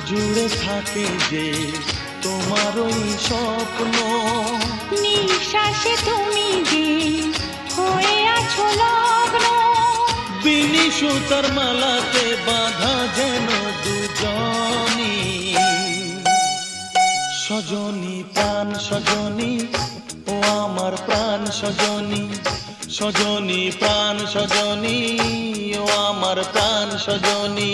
জুড়ে থাকে যে তোমার ওই স্বপ্ন, নিঃশ্বাসে তুমি যে হয়ে আছো লগ্ন, বিনি সুতার মালাতে বাঁধা যেন দুজনি। সজনী প্রাণ সজনী, ও আমার প্রাণ সজনী, সজনী প্রাণ সজনী, ও আমার প্রাণ সজনী।